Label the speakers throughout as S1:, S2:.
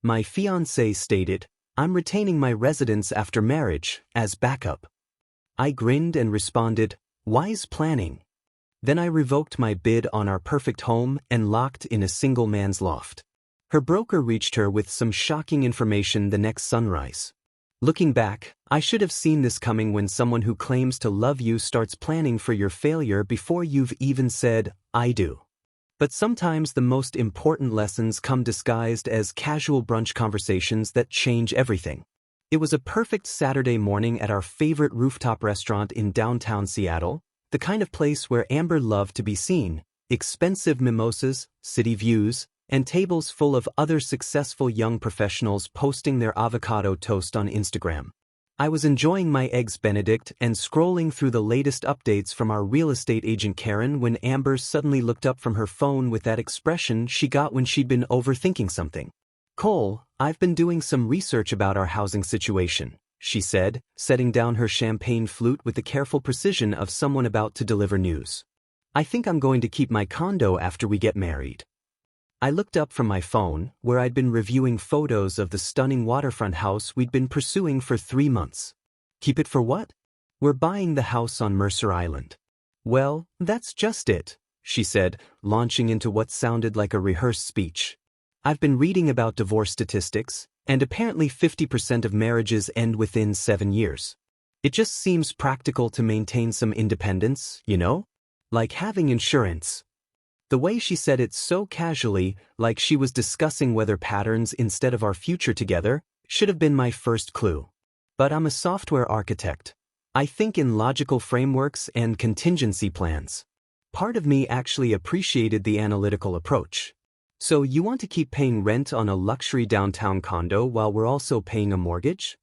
S1: My fiancé stated, "I'm retaining my residence after marriage, as backup." I grinned and responded, "Wise planning." Then I revoked my bid on our perfect home and locked in a single man's loft. Her broker reached her with some shocking information the next sunrise. Looking back, I should have seen this coming when someone who claims to love you starts planning for your failure before you've even said, "I do." But sometimes the most important lessons come disguised as casual brunch conversations that change everything. It was a perfect Saturday morning at our favorite rooftop restaurant in downtown Seattle, the kind of place where Amber loved to be seen: expensive mimosas, city views, and tables full of other successful young professionals posting their avocado toast on Instagram. I was enjoying my Eggs Benedict and scrolling through the latest updates from our real estate agent Karen when Amber suddenly looked up from her phone with that expression she got when she'd been overthinking something. "Cole, I've been doing some research about our housing situation," she said, setting down her champagne flute with the careful precision of someone about to deliver news. "I think I'm going to keep my condo after we get married." I looked up from my phone, where I'd been reviewing photos of the stunning waterfront house we'd been pursuing for 3 months. "Keep it for what?" "We're buying the house on Mercer Island." "Well, that's just it," she said, launching into what sounded like a rehearsed speech. "I've been reading about divorce statistics, and apparently 50% of marriages end within 7 years. It just seems practical to maintain some independence, you know? Like having insurance." The way she said it so casually, like she was discussing weather patterns instead of our future together, should have been my first clue. But I'm a software architect. I think in logical frameworks and contingency plans. Part of me actually appreciated the analytical approach. "So you want to keep paying rent on a luxury downtown condo while we're also paying a mortgage?"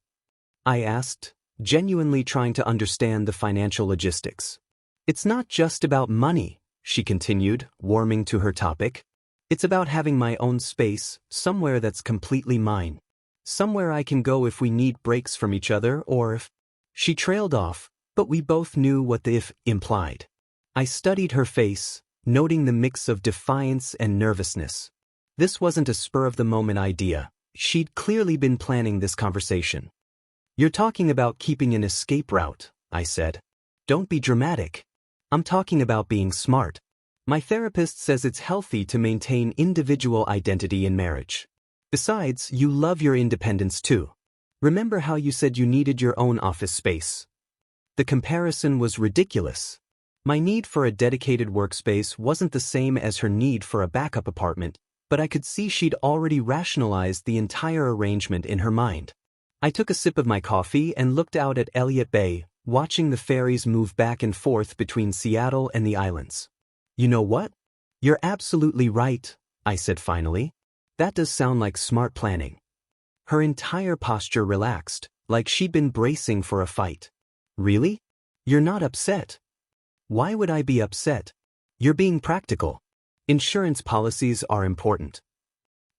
S1: I asked, genuinely trying to understand the financial logistics. "It's not just about money," she continued, warming to her topic. "It's about having my own space, somewhere that's completely mine. Somewhere I can go if we need breaks from each other or if—" She trailed off, but we both knew what the "if" implied. I studied her face, noting the mix of defiance and nervousness. This wasn't a spur-of-the-moment idea. She'd clearly been planning this conversation. "You're talking about keeping an escape route," I said. "Don't be dramatic. I'm talking about being smart. My therapist says it's healthy to maintain individual identity in marriage. Besides, you love your independence too. Remember how you said you needed your own office space?" The comparison was ridiculous. My need for a dedicated workspace wasn't the same as her need for a backup apartment, but I could see she'd already rationalized the entire arrangement in her mind. I took a sip of my coffee and looked out at Elliott Bay, watching the ferries move back and forth between Seattle and the islands. "You know what? You're absolutely right," I said finally. "That does sound like smart planning." Her entire posture relaxed, like she'd been bracing for a fight. "Really? You're not upset?" "Why would I be upset? You're being practical. Insurance policies are important."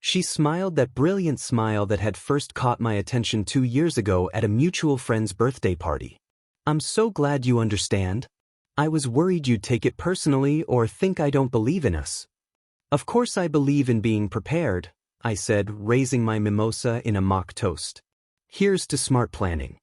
S1: She smiled that brilliant smile that had first caught my attention 2 years ago at a mutual friend's birthday party. "I'm so glad you understand. I was worried you'd take it personally or think I don't believe in us." "Of course I believe in being prepared," I said, raising my mimosa in a mock toast. "Here's to smart planning."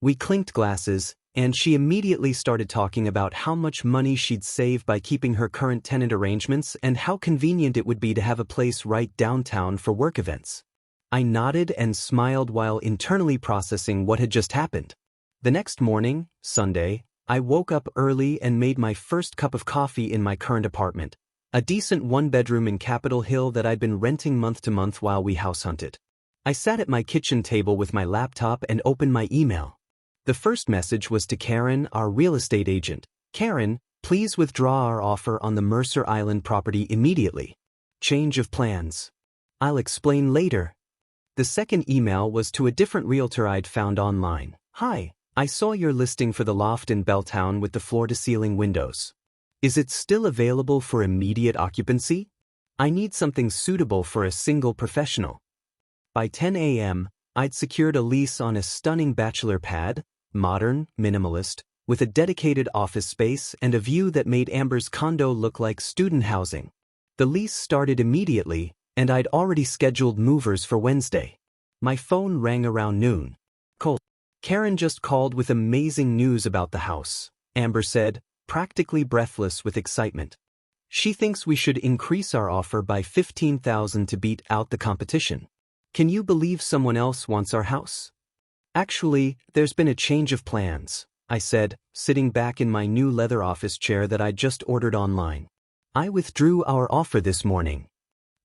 S1: We clinked glasses, and she immediately started talking about how much money she'd save by keeping her current tenant arrangements and how convenient it would be to have a place right downtown for work events. I nodded and smiled while internally processing what had just happened. The next morning, Sunday, I woke up early and made my first cup of coffee in my current apartment, a decent 1-bedroom in Capitol Hill that I'd been renting month to month while we house hunted. I sat at my kitchen table with my laptop and opened my email. The first message was to Karen, our real estate agent. "Karen, please withdraw our offer on the Mercer Island property immediately. Change of plans. I'll explain later." The second email was to a different realtor I'd found online. "Hi. I saw your listing for the loft in Belltown with the floor-to-ceiling windows. Is it still available for immediate occupancy? I need something suitable for a single professional." By 10 a.m., I'd secured a lease on a stunning bachelor pad, modern, minimalist, with a dedicated office space and a view that made Amber's condo look like student housing. The lease started immediately, and I'd already scheduled movers for Wednesday. My phone rang around noon. Cole. Karen just called with amazing news about the house, Amber said, practically breathless with excitement. She thinks we should increase our offer by $15,000 to beat out the competition. Can you believe someone else wants our house? Actually, there's been a change of plans, I said, sitting back in my new leather office chair that I'd just ordered online. I withdrew our offer this morning.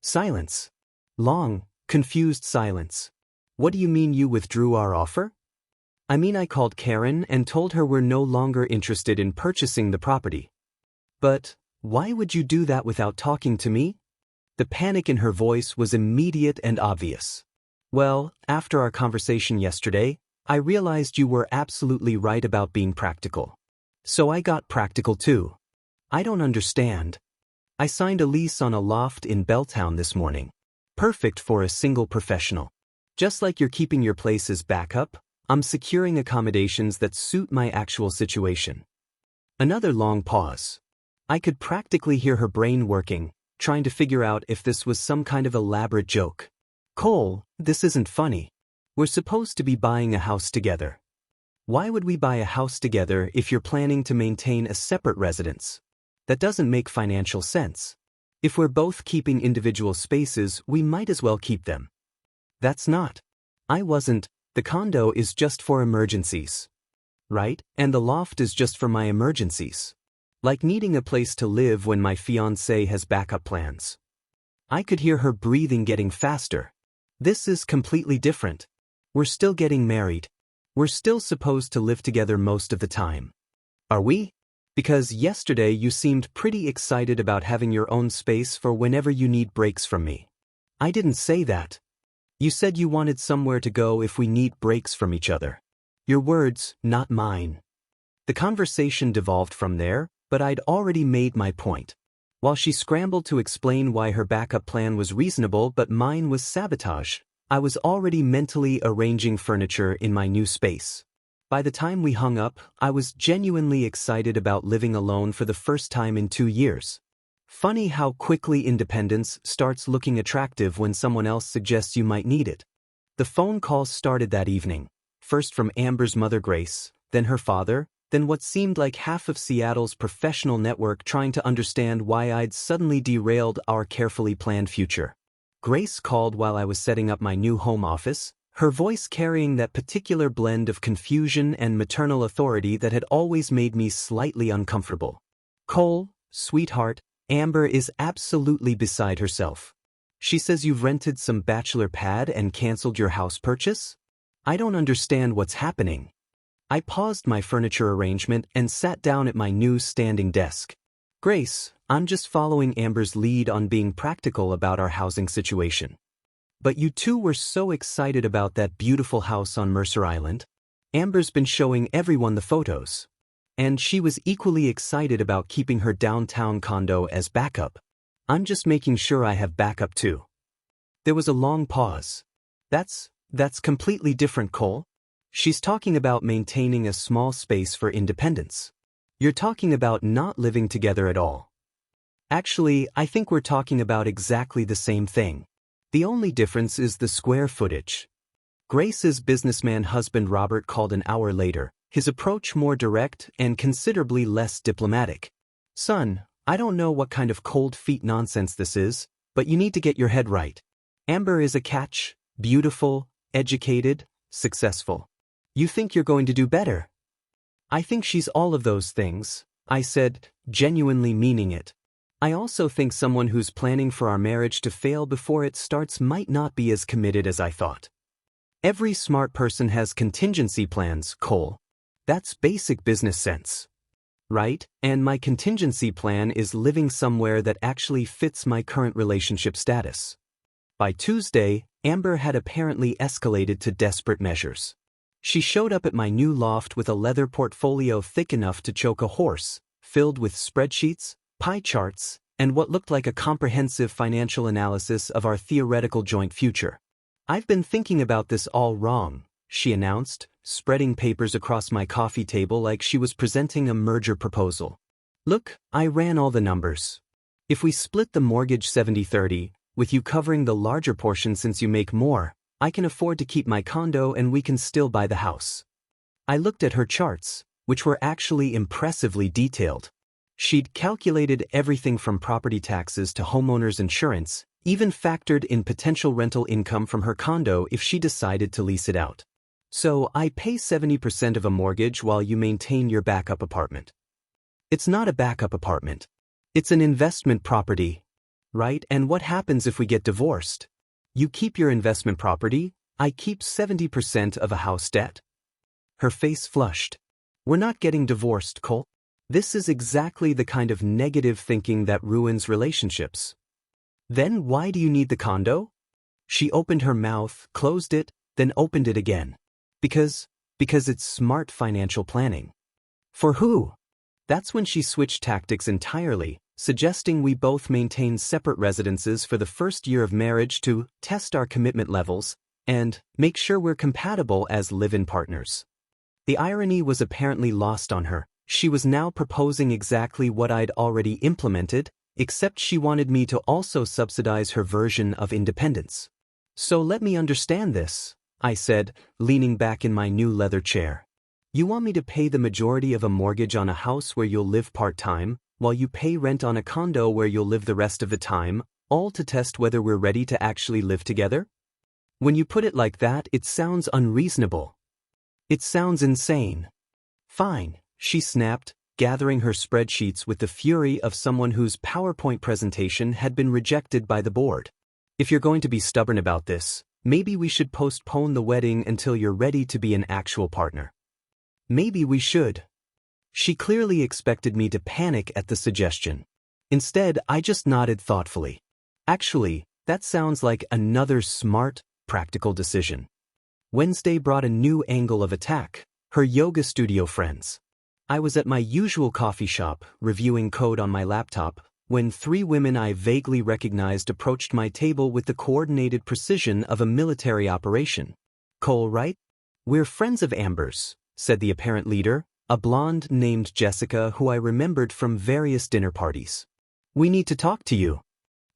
S1: Silence. Long, confused silence. What do you mean you withdrew our offer? I mean I called Karen and told her we're no longer interested in purchasing the property. But why would you do that without talking to me? The panic in her voice was immediate and obvious. Well, after our conversation yesterday, I realized you were absolutely right about being practical. So I got practical too. I don't understand. I signed a lease on a loft in Belltown this morning. Perfect for a single professional. Just like you're keeping your place as backup, I'm securing accommodations that suit my actual situation. Another long pause. I could practically hear her brain working, trying to figure out if this was some kind of elaborate joke. Cole, this isn't funny. We're supposed to be buying a house together. Why would we buy a house together if you're planning to maintain a separate residence? That doesn't make financial sense. If we're both keeping individual spaces, we might as well keep them. That's not. I wasn't. The condo is just for emergencies. Right? And the loft is just for my emergencies. Like needing a place to live when my fiancé has backup plans. I could hear her breathing getting faster. This is completely different. We're still getting married. We're still supposed to live together most of the time. Are we? Because yesterday you seemed pretty excited about having your own space for whenever you need breaks from me. I didn't say that. You said you wanted somewhere to go if we need breaks from each other. Your words, not mine. The conversation devolved from there, but I'd already made my point. While she scrambled to explain why her backup plan was reasonable but mine was sabotage, I was already mentally arranging furniture in my new space. By the time we hung up, I was genuinely excited about living alone for the first time in 2 years. Funny how quickly independence starts looking attractive when someone else suggests you might need it. The phone calls started that evening, first from Amber's mother Grace, then her father, then what seemed like half of Seattle's professional network trying to understand why I'd suddenly derailed our carefully planned future. Grace called while I was setting up my new home office, her voice carrying that particular blend of confusion and maternal authority that had always made me slightly uncomfortable. Cole, sweetheart, Amber is absolutely beside herself. She says you've rented some bachelor pad and canceled your house purchase? I don't understand what's happening. I paused my furniture arrangement and sat down at my new standing desk. Grace, I'm just following Amber's lead on being practical about our housing situation. But you two were so excited about that beautiful house on Mercer Island. Amber's been showing everyone the photos. And she was equally excited about keeping her downtown condo as backup. I'm just making sure I have backup too. There was a long pause. That's completely different, Cole. She's talking about maintaining a small space for independence. You're talking about not living together at all. Actually, I think we're talking about exactly the same thing. The only difference is the square footage. Grace's businessman husband Robert called an hour later, his approach more direct and considerably less diplomatic. Son, I don't know what kind of cold feet nonsense this is, but you need to get your head right. Amber is a catch, beautiful, educated, successful. You think you're going to do better? I think she's all of those things, I said, genuinely meaning it. I also think someone who's planning for our marriage to fail before it starts might not be as committed as I thought. Every smart person has contingency plans, Cole. That's basic business sense. Right? And my contingency plan is living somewhere that actually fits my current relationship status. By Tuesday, Amber had apparently escalated to desperate measures. She showed up at my new loft with a leather portfolio thick enough to choke a horse, filled with spreadsheets, pie charts, and what looked like a comprehensive financial analysis of our theoretical joint future. I've been thinking about this all wrong, she announced, spreading papers across my coffee table like she was presenting a merger proposal. Look, I ran all the numbers. If we split the mortgage 70-30, with you covering the larger portion since you make more, I can afford to keep my condo and we can still buy the house. I looked at her charts, which were actually impressively detailed. She'd calculated everything from property taxes to homeowners insurance, even factored in potential rental income from her condo if she decided to lease it out. So I pay 70% of a mortgage while you maintain your backup apartment. It's not a backup apartment. It's an investment property, right? And what happens if we get divorced? You keep your investment property, I keep 70% of a house debt. Her face flushed. We're not getting divorced, Cole. This is exactly the kind of negative thinking that ruins relationships. Then why do you need the condo? She opened her mouth, closed it, then opened it again. Because it's smart financial planning. For who? That's when she switched tactics entirely, suggesting we both maintain separate residences for the first year of marriage to test our commitment levels and make sure we're compatible as live-in partners. The irony was apparently lost on her. She was now proposing exactly what I'd already implemented, except she wanted me to also subsidize her version of independence. So let me understand this, I said, leaning back in my new leather chair. You want me to pay the majority of a mortgage on a house where you'll live part-time, while you pay rent on a condo where you'll live the rest of the time, all to test whether we're ready to actually live together? When you put it like that, it sounds unreasonable. It sounds insane. Fine, she snapped, gathering her spreadsheets with the fury of someone whose PowerPoint presentation had been rejected by the board. If you're going to be stubborn about this, maybe we should postpone the wedding until you're ready to be an actual partner. Maybe we should. She clearly expected me to panic at the suggestion. Instead, I just nodded thoughtfully. Actually, that sounds like another smart, practical decision. Wednesday brought a new angle of attack, her yoga studio friends. I was at my usual coffee shop, reviewing code on my laptop, when 3 women I vaguely recognized approached my table with the coordinated precision of a military operation. Cole, right? We're friends of Amber's, said the apparent leader, a blonde named Jessica who I remembered from various dinner parties. We need to talk to you.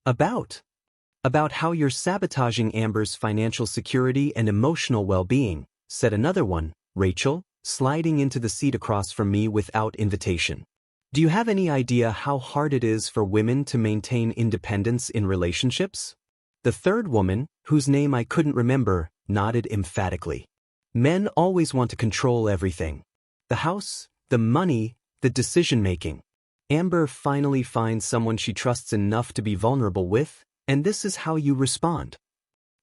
S1: About how you're sabotaging Amber's financial security and emotional well-being, said another one, Rachel, sliding into the seat across from me without invitation. Do you have any idea how hard it is for women to maintain independence in relationships? The third woman, whose name I couldn't remember, nodded emphatically. Men always want to control everything. The house, the money, the decision-making. Amber finally finds someone she trusts enough to be vulnerable with, and this is how you respond.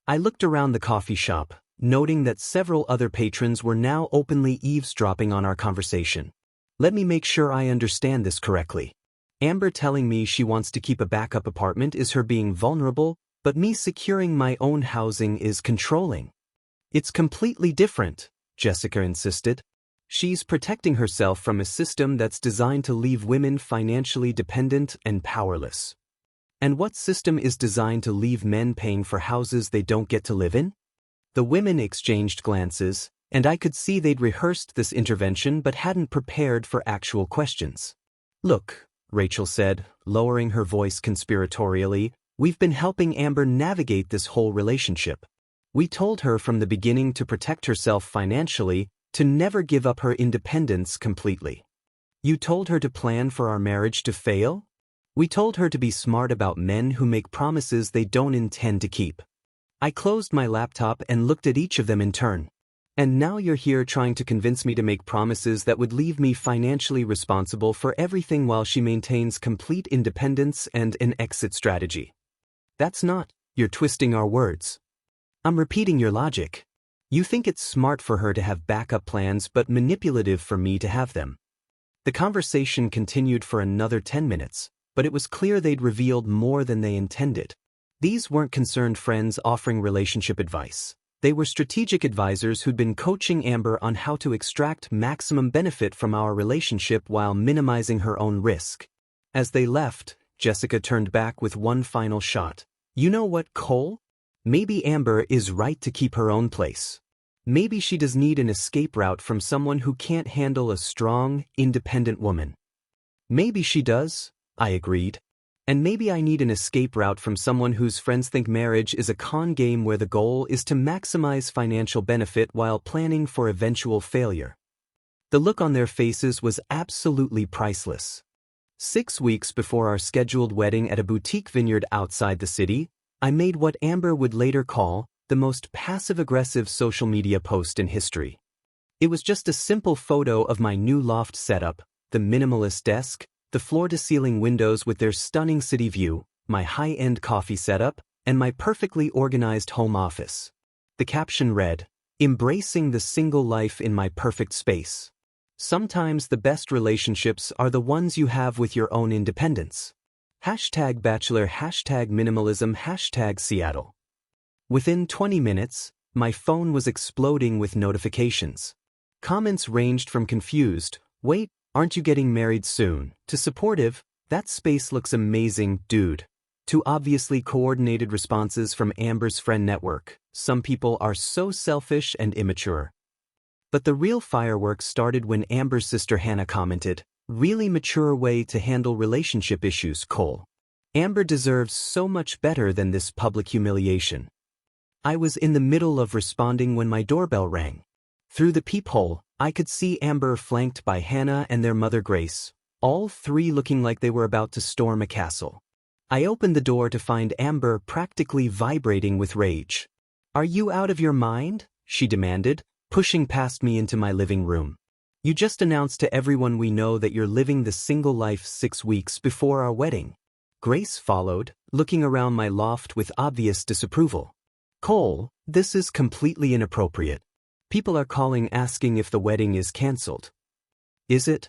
S1: I looked around the coffee shop, noting that several other patrons were now openly eavesdropping on our conversation. Let me make sure I understand this correctly. Amber telling me she wants to keep a backup apartment is her being vulnerable, but me securing my own housing is controlling. It's completely different, Jessica insisted. She's protecting herself from a system that's designed to leave women financially dependent and powerless. And what system is designed to leave men paying for houses they don't get to live in? The women exchanged glances, and I could see they'd rehearsed this intervention but hadn't prepared for actual questions. Look, Rachel said, lowering her voice conspiratorially, we've been helping Amber navigate this whole relationship. We told her from the beginning to protect herself financially, to never give up her independence completely. You told her to plan for our marriage to fail? We told her to be smart about men who make promises they don't intend to keep. I closed my laptop and looked at each of them in turn. And now you're here trying to convince me to make promises that would leave me financially responsible for everything while she maintains complete independence and an exit strategy. That's not, you're twisting our words. I'm repeating your logic. You think it's smart for her to have backup plans but manipulative for me to have them. The conversation continued for another 10 minutes, but it was clear they'd revealed more than they intended. These weren't concerned friends offering relationship advice. They were strategic advisors who'd been coaching Amber on how to extract maximum benefit from our relationship while minimizing her own risk. As they left, Jessica turned back with one final shot. You know what, Cole? Maybe Amber is right to keep her own place. Maybe she does need an escape route from someone who can't handle a strong, independent woman. Maybe she does, I agreed. And maybe I need an escape route from someone whose friends think marriage is a con game where the goal is to maximize financial benefit while planning for eventual failure. The look on their faces was absolutely priceless. 6 weeks before our scheduled wedding at a boutique vineyard outside the city, I made what Amber would later call the most passive-aggressive social media post in history. It was just a simple photo of my new loft setup, the minimalist desk, the floor-to-ceiling windows with their stunning city view, my high-end coffee setup, and my perfectly organized home office. The caption read, "Embracing the single life in my perfect space. Sometimes the best relationships are the ones you have with your own independence. #bachelor, #minimalism, #Seattle." Within 20 minutes, my phone was exploding with notifications. Comments ranged from confused, "Wait, aren't you getting married soon?" to supportive, "That space looks amazing, dude," to obviously coordinated responses from Amber's friend network. Some people are so selfish and immature. But the real fireworks started when Amber's sister Hannah commented, "Really mature way to handle relationship issues, Cole. Amber deserves so much better than this public humiliation." I was in the middle of responding when my doorbell rang. Through the peephole, I could see Amber flanked by Hannah and their mother Grace, all three looking like they were about to storm a castle. I opened the door to find Amber practically vibrating with rage. "Are you out of your mind?" she demanded, pushing past me into my living room. "You just announced to everyone we know that you're living the single life 6 weeks before our wedding." Grace followed, looking around my loft with obvious disapproval. "Cole, this is completely inappropriate. People are calling asking if the wedding is cancelled." "Is it?"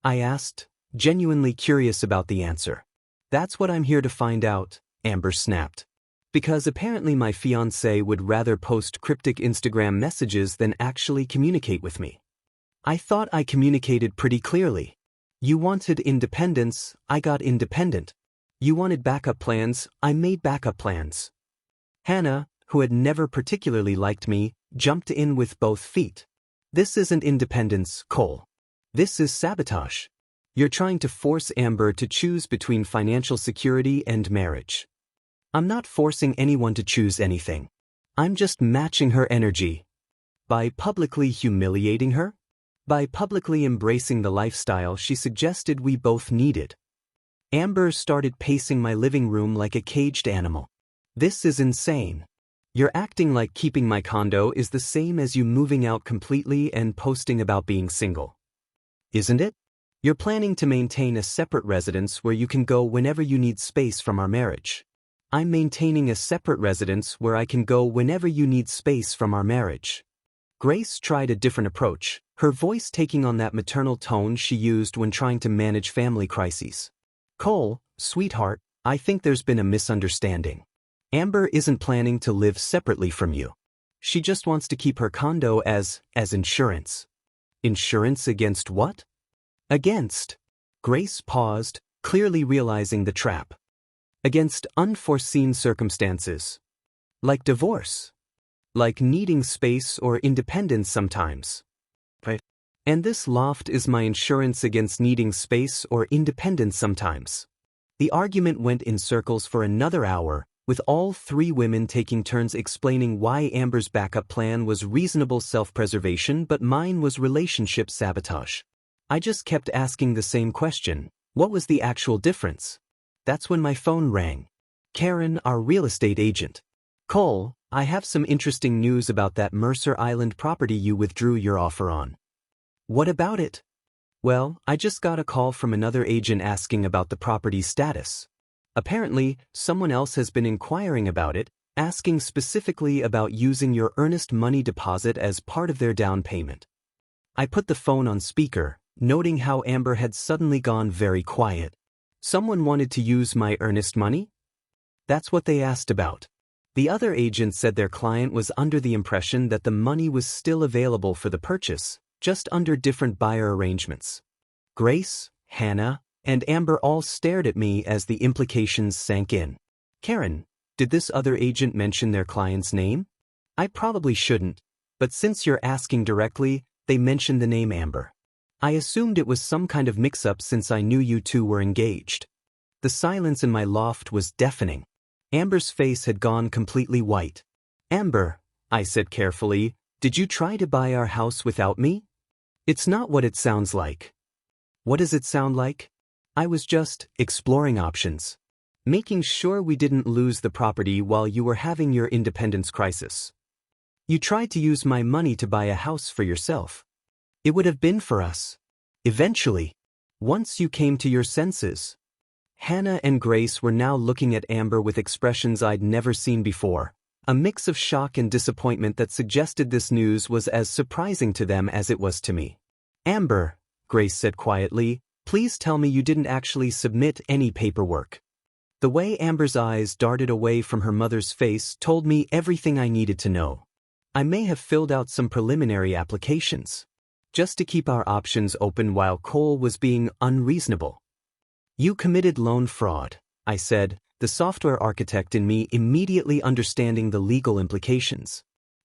S1: I asked, genuinely curious about the answer. "That's what I'm here to find out," Amber snapped. "Because apparently my fiancé would rather post cryptic Instagram messages than actually communicate with me. I thought I communicated pretty clearly. You wanted independence, I got independent. You wanted backup plans, I made backup plans." Hannah, who had never particularly liked me, jumped in with both feet. "This isn't independence, Cole. This is sabotage. You're trying to force Amber to choose between financial security and marriage." "I'm not forcing anyone to choose anything. I'm just matching her energy." By publicly humiliating her? By publicly embracing the lifestyle she suggested we both needed. Amber started pacing my living room like a caged animal. "This is insane. You're acting like keeping my condo is the same as you moving out completely and posting about being single. Isn't it? You're planning to maintain a separate residence where you can go whenever you need space from our marriage. I'm maintaining a separate residence where I can go whenever you need space from our marriage." Grace tried a different approach, her voice taking on that maternal tone she used when trying to manage family crises. "Cole, sweetheart, I think there's been a misunderstanding. Amber isn't planning to live separately from you. She just wants to keep her condo as insurance." "Insurance against what?" "Against." Grace paused, clearly realizing the trap. "Against unforeseen circumstances. Like divorce. Like needing space or independence sometimes. Right. And this loft is my insurance against needing space or independence sometimes." The argument went in circles for another hour, with all three women taking turns explaining why Amber's backup plan was reasonable self-preservation but mine was relationship sabotage. I just kept asking the same question, what was the actual difference? That's when my phone rang. Karen, our real estate agent. "Cole, I have some interesting news about that Mercer Island property you withdrew your offer on." "What about it?" "Well, I just got a call from another agent asking about the property's status. Apparently, someone else has been inquiring about it, asking specifically about using your earnest money deposit as part of their down payment." I put the phone on speaker, noting how Amber had suddenly gone very quiet. "Someone wanted to use my earnest money?" "That's what they asked about." The other agent said their client was under the impression that the money was still available for the purchase, just under different buyer arrangements. Grace, Hannah, and Amber all stared at me as the implications sank in. "Karen, did this other agent mention their client's name?" "I probably shouldn't, but since you're asking directly, they mentioned the name Amber. I assumed it was some kind of mix-up since I knew you two were engaged." The silence in my loft was deafening. Amber's face had gone completely white. "Amber," I said carefully, "did you try to buy our house without me?" "It's not what it sounds like." "What does it sound like?" "I was just exploring options. Making sure we didn't lose the property while you were having your independence crisis. You tried to use my money to buy a house for yourself. It would have been for us. Eventually. Once you came to your senses." Hannah and Grace were now looking at Amber with expressions I'd never seen before, a mix of shock and disappointment that suggested this news was as surprising to them as it was to me. "Amber," Grace said quietly, "please tell me you didn't actually submit any paperwork." The way Amber's eyes darted away from her mother's face told me everything I needed to know. I may have filled out some preliminary applications, just to keep our options open while Cole was being unreasonable. "You committed loan fraud," I said, the software architect in me immediately understanding the legal implications.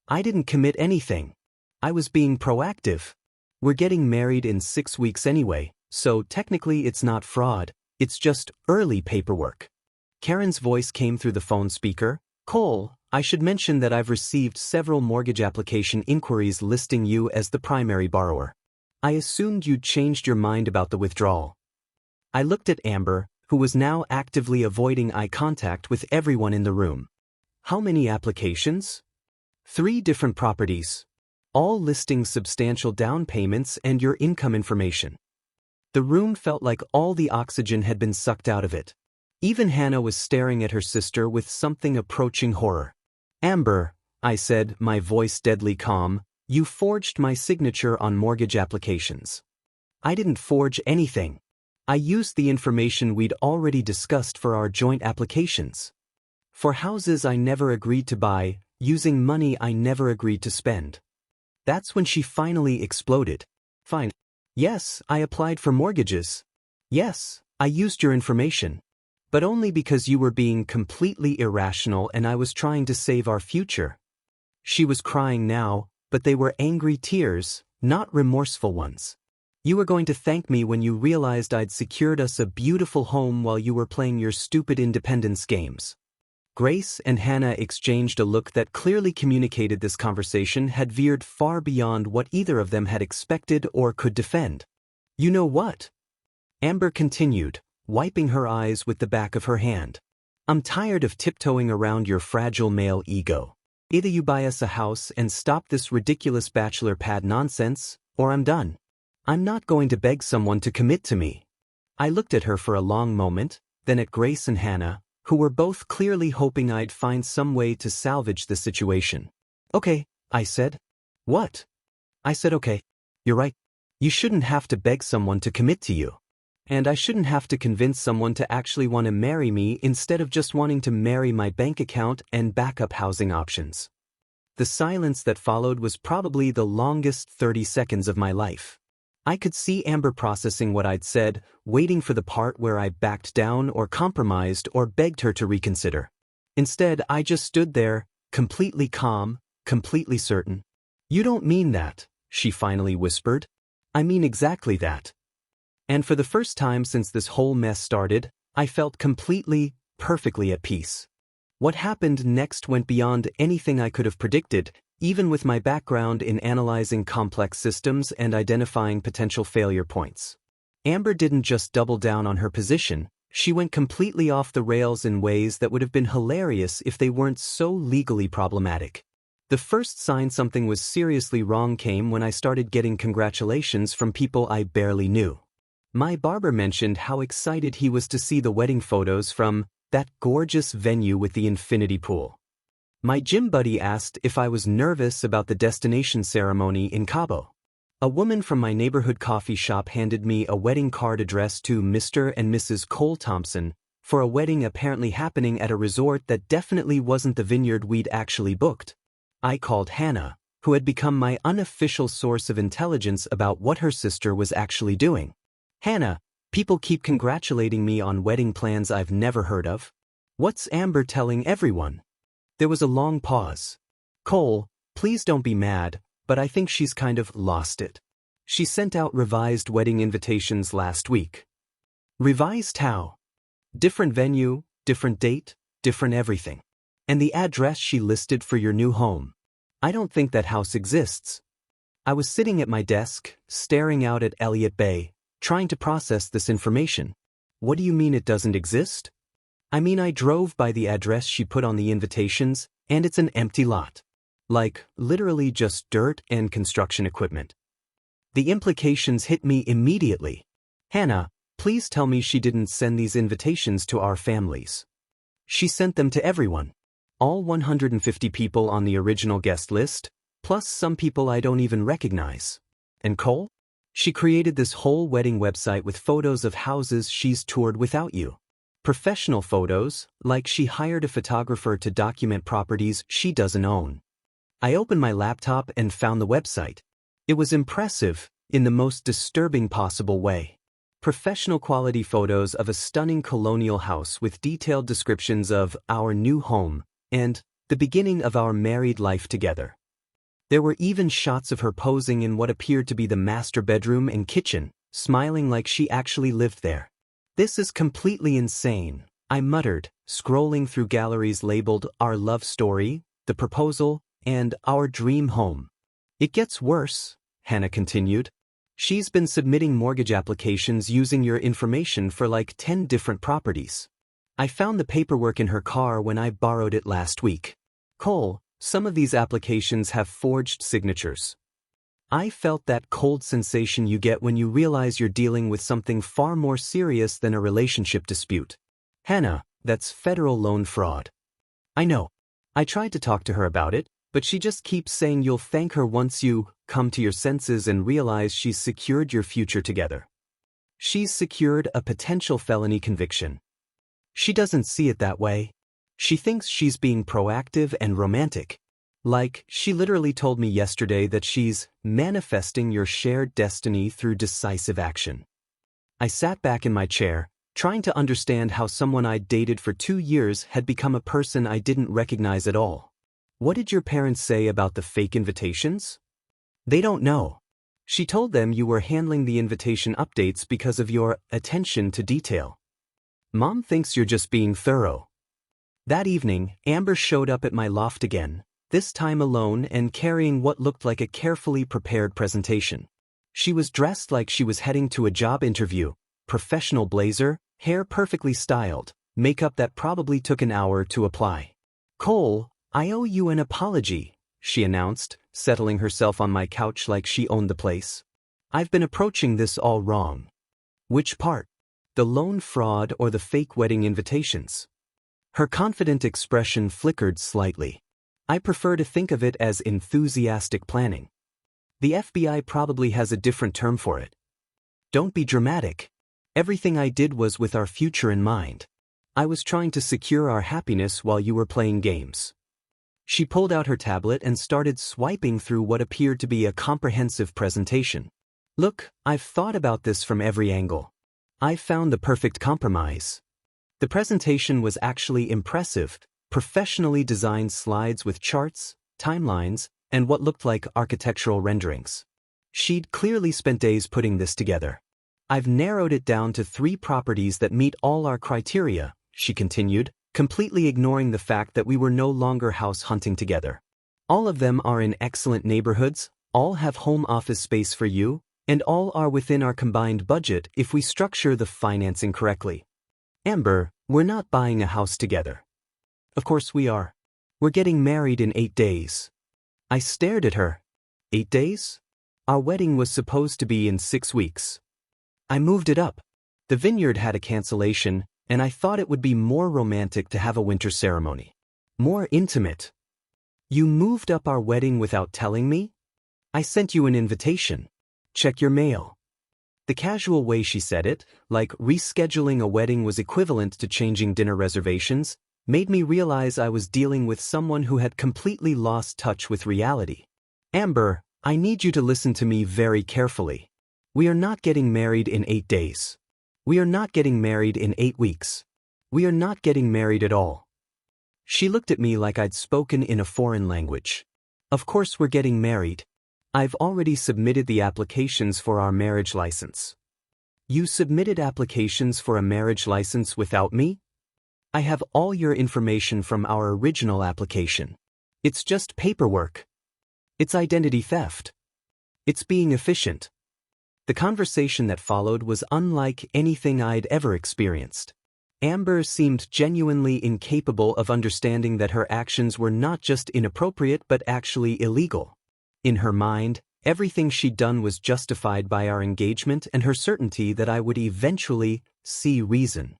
S1: "I didn't commit anything. I was being proactive. We're getting married in 6 weeks anyway, so technically it's not fraud, it's just early paperwork." Karen's voice came through the phone speaker. "Cole, I should mention that I've received several mortgage application inquiries listing you as the primary borrower. I assumed you'd changed your mind about the withdrawal." I looked at Amber, who was now actively avoiding eye contact with everyone in the room. "How many applications?" 3 different properties, all listing substantial down payments and your income information." The room felt like all the oxygen had been sucked out of it. Even Hannah was staring at her sister with something approaching horror. "Amber," I said, my voice deadly calm, "you forged my signature on mortgage applications." "I didn't forge anything. I used the information we'd already discussed for our joint applications. For houses I never agreed to buy, using money I never agreed to spend." That's when she finally exploded. "Fine. Yes, I applied for mortgages. Yes, I used your information. But only because you were being completely irrational and I was trying to save our future." She was crying now, but they were angry tears, not remorseful ones. "You were going to thank me when you realized I'd secured us a beautiful home while you were playing your stupid independence games." Grace and Hannah exchanged a look that clearly communicated this conversation had veered far beyond what either of them had expected or could defend. "You know what?" Amber continued, wiping her eyes with the back of her hand. "I'm tired of tiptoeing around your fragile male ego. Either you buy us a house and stop this ridiculous bachelor pad nonsense, or I'm done. I'm not going to beg someone to commit to me." I looked at her for a long moment, then at Grace and Hannah, who were both clearly hoping I'd find some way to salvage the situation. "Okay," I said. "What?" I said, "Okay. You're right. You shouldn't have to beg someone to commit to you. And I shouldn't have to convince someone to actually want to marry me instead of just wanting to marry my bank account and backup housing options." The silence that followed was probably the longest 30 seconds of my life. I could see Amber processing what I'd said, waiting for the part where I backed down or compromised or begged her to reconsider. Instead, I just stood there, completely calm, completely certain. "You don't mean that," she finally whispered. "I mean exactly that." And for the first time since this whole mess started, I felt completely, perfectly at peace. What happened next went beyond anything I could have predicted, even with my background in analyzing complex systems and identifying potential failure points. Amber didn't just double down on her position, she went completely off the rails in ways that would have been hilarious if they weren't so legally problematic. The first sign something was seriously wrong came when I started getting congratulations from people I barely knew. My barber mentioned how excited he was to see the wedding photos from that gorgeous venue with the infinity pool. My gym buddy asked if I was nervous about the destination ceremony in Cabo. A woman from my neighborhood coffee shop handed me a wedding card addressed to Mr. and Mrs. Cole Thompson for a wedding apparently happening at a resort that definitely wasn't the vineyard we'd actually booked. I called Hannah, who had become my unofficial source of intelligence about what her sister was actually doing. "Hannah, people keep congratulating me on wedding plans I've never heard of. What's Amber telling everyone?" There was a long pause. "Cole, please don't be mad, but I think she's kind of lost it. She sent out revised wedding invitations last week." "Revised how?" Different venue, different date, different everything. And the address she listed for your new home. I don't think that house exists. I was sitting at my desk, staring out at Elliott Bay, trying to process this information. What do you mean it doesn't exist? I mean I drove by the address she put on the invitations, and it's an empty lot. Like, literally just dirt and construction equipment. The implications hit me immediately. Hannah, please tell me she didn't send these invitations to our families. She sent them to everyone. All 150 people on the original guest list, plus some people I don't even recognize. And Cole? She created this whole wedding website with photos of houses she's toured without you. Professional photos, like she hired a photographer to document properties she doesn't own. I opened my laptop and found the website. It was impressive, in the most disturbing possible way. Professional quality photos of a stunning colonial house with detailed descriptions of our new home and the beginning of our married life together. There were even shots of her posing in what appeared to be the master bedroom and kitchen, smiling like she actually lived there. This is completely insane, I muttered, scrolling through galleries labeled Our Love Story, The Proposal, and Our Dream Home. It gets worse, Hannah continued. She's been submitting mortgage applications using your information for like 10 different properties. I found the paperwork in her car when I borrowed it last week. Cole, some of these applications have forged signatures. I felt that cold sensation you get when you realize you're dealing with something far more serious than a relationship dispute. Hannah, that's federal loan fraud. I know. I tried to talk to her about it, but she just keeps saying you'll thank her once you come to your senses and realize she's secured your future together. She's secured a potential felony conviction. She doesn't see it that way. She thinks she's being proactive and romantic. Like, she literally told me yesterday that she's manifesting your shared destiny through decisive action. I sat back in my chair, trying to understand how someone I'd dated for 2 years had become a person I didn't recognize at all. What did your parents say about the fake invitations? They don't know. She told them you were handling the invitation updates because of your attention to detail. Mom thinks you're just being thorough. That evening, Amber showed up at my loft again, this time alone and carrying what looked like a carefully prepared presentation. She was dressed like she was heading to a job interview, professional blazer, hair perfectly styled, makeup that probably took an hour to apply. Cole, I owe you an apology, she announced, settling herself on my couch like she owned the place. I've been approaching this all wrong. Which part? The loan fraud or the fake wedding invitations? Her confident expression flickered slightly. I prefer to think of it as enthusiastic planning. The FBI probably has a different term for it. Don't be dramatic. Everything I did was with our future in mind. I was trying to secure our happiness while you were playing games. She pulled out her tablet and started swiping through what appeared to be a comprehensive presentation. Look, I've thought about this from every angle. I've found the perfect compromise. The presentation was actually impressive, professionally designed slides with charts, timelines, and what looked like architectural renderings. She'd clearly spent days putting this together. I've narrowed it down to 3 properties that meet all our criteria, she continued, completely ignoring the fact that we were no longer house hunting together. All of them are in excellent neighborhoods, all have home office space for you, and all are within our combined budget if we structure the financing correctly. Amber, we're not buying a house together. Of course we are. We're getting married in 8 days. I stared at her. 8 days? Our wedding was supposed to be in 6 weeks. I moved it up. The vineyard had a cancellation, and I thought it would be more romantic to have a winter ceremony. More intimate. You moved up our wedding without telling me? I sent you an invitation. Check your mail. The casual way she said it, like rescheduling a wedding was equivalent to changing dinner reservations, made me realize I was dealing with someone who had completely lost touch with reality. Amber, I need you to listen to me very carefully. We are not getting married in 8 days. We are not getting married in 8 weeks. We are not getting married at all. She looked at me like I'd spoken in a foreign language. Of course we're getting married. I've already submitted the applications for our marriage license. You submitted applications for a marriage license without me? I have all your information from our original application. It's just paperwork. It's identity theft. It's being efficient. The conversation that followed was unlike anything I'd ever experienced. Amber seemed genuinely incapable of understanding that her actions were not just inappropriate but actually illegal. In her mind, everything she'd done was justified by our engagement and her certainty that I would eventually see reason.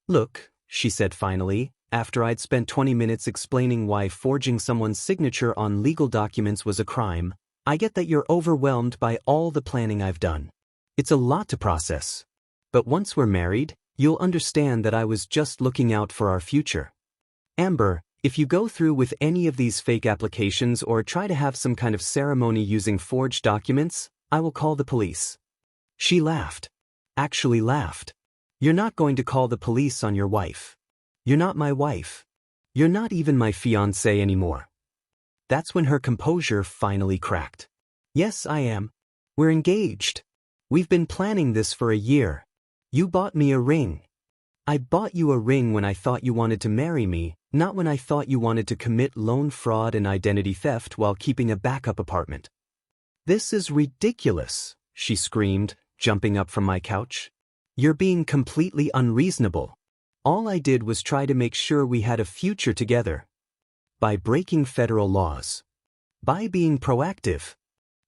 S1: Look, she said finally, after I'd spent 20 minutes explaining why forging someone's signature on legal documents was a crime, I get that you're overwhelmed by all the planning I've done. It's a lot to process. But once we're married, you'll understand that I was just looking out for our future. Amber, if you go through with any of these fake applications or try to have some kind of ceremony using forged documents, I will call the police. She laughed. Actually laughed. You're not going to call the police on your wife. You're not my wife. You're not even my fiancé anymore. That's when her composure finally cracked. Yes, I am. We're engaged. We've been planning this for a year. You bought me a ring. I bought you a ring when I thought you wanted to marry me, not when I thought you wanted to commit loan fraud and identity theft while keeping a backup apartment. This is ridiculous, she screamed, jumping up from my couch. You're being completely unreasonable. All I did was try to make sure we had a future together. By breaking federal laws. By being proactive.